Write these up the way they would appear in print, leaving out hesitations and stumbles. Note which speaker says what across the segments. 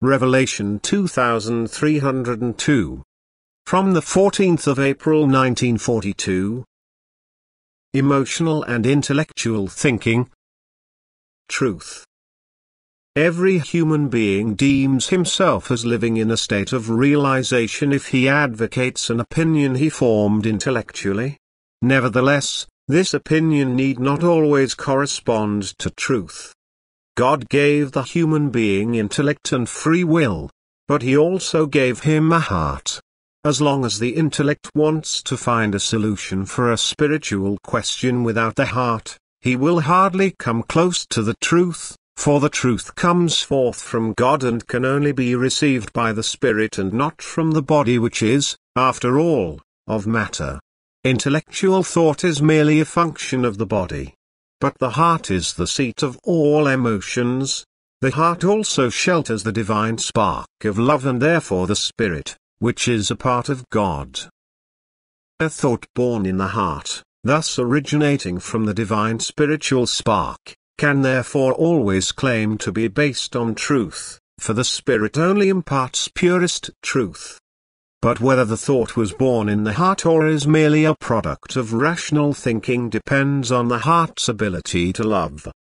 Speaker 1: Revelation 2302. From the 14th of April 1942. Emotional and intellectual thinking. Truth. Every human being deems himself as living in a state of realization if he advocates an opinion he formed intellectually. Nevertheless, this opinion need not always correspond to truth. God gave the human being intellect and free will, but He also gave him a heart. As long as the intellect wants to find a solution for a spiritual question without the heart, he will hardly come close to the truth, for the truth comes forth from God and can only be received by the Spirit and not from the body, which is, after all, of matter. Intellectual thought is merely a function of the body. But the heart is the seat of all emotions. The heart also shelters the divine spark of love and therefore the Spirit, which is a part of God. A thought born in the heart, thus originating from the divine spiritual spark, can therefore always claim to be based on truth, for the Spirit only imparts purest truth. But whether the thought was born in the heart or is merely a product of rational thinking depends on the heart's ability to love.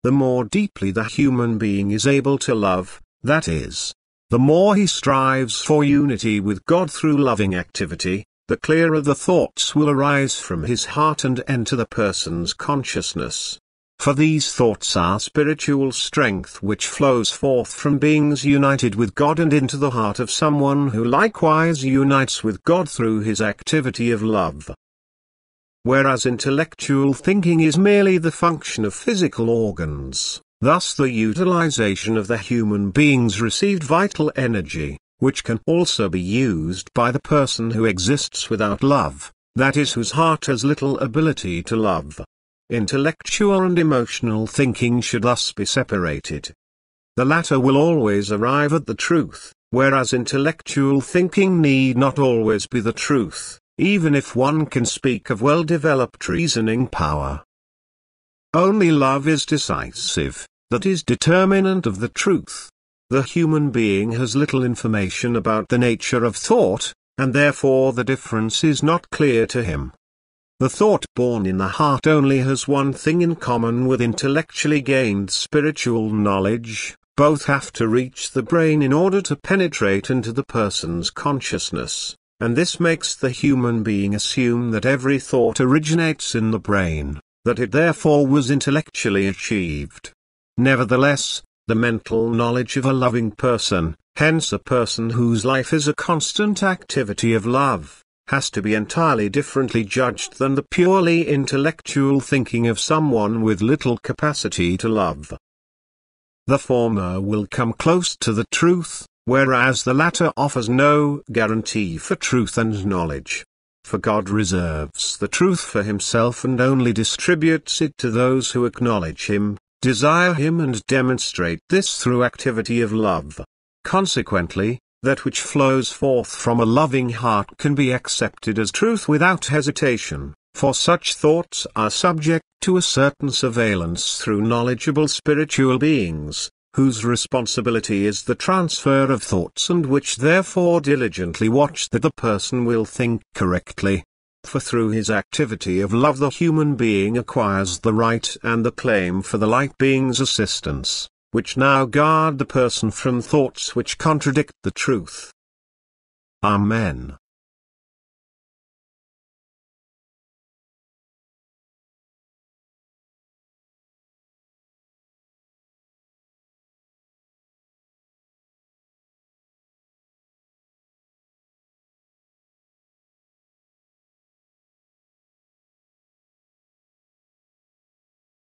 Speaker 1: The more deeply the human being is able to love, that is, the more he strives for unity with God through loving activity, the clearer the thoughts will arise from his heart and enter the person's consciousness. For these thoughts are spiritual strength which flows forth from beings united with God and into the heart of someone who likewise unites with God through his activity of love. Whereas intellectual thinking is merely the function of physical organs, thus the utilization of the human being's received vital energy, which can also be used by the person who exists without love, that is, whose heart has little ability to love. Intellectual and emotional thinking should thus be separated. The latter will always arrive at the truth, whereas intellectual thinking need not always be the truth, even if one can speak of well-developed reasoning power. Only love is decisive, that is determinant of the truth. The human being has little information about the nature of thought, and therefore the difference is not clear to him. The thought born in the heart only has one thing in common with intellectually gained spiritual knowledge: both have to reach the brain in order to penetrate into the person's consciousness, and this makes the human being assume that every thought originates in the brain, that it therefore was intellectually achieved. Nevertheless, the mental knowledge of a loving person, hence a person whose life is a constant activity of love, has to be entirely differently judged than the purely intellectual thinking of someone with little capacity to love. The former will come close to the truth, whereas the latter offers no guarantee for truth and knowledge. For God reserves the truth for himself and only distributes it to those who acknowledge him, desire him and demonstrate this through activity of love. Consequently, that which flows forth from a loving heart can be accepted as truth without hesitation, for such thoughts are subject to a certain surveillance through knowledgeable spiritual beings, whose responsibility is the transfer of thoughts and which therefore diligently watch that the person will think correctly. For through his activity of love the human being acquires the right and the claim for the light being's assistance, which now guard the person from thoughts which contradict the truth. Amen.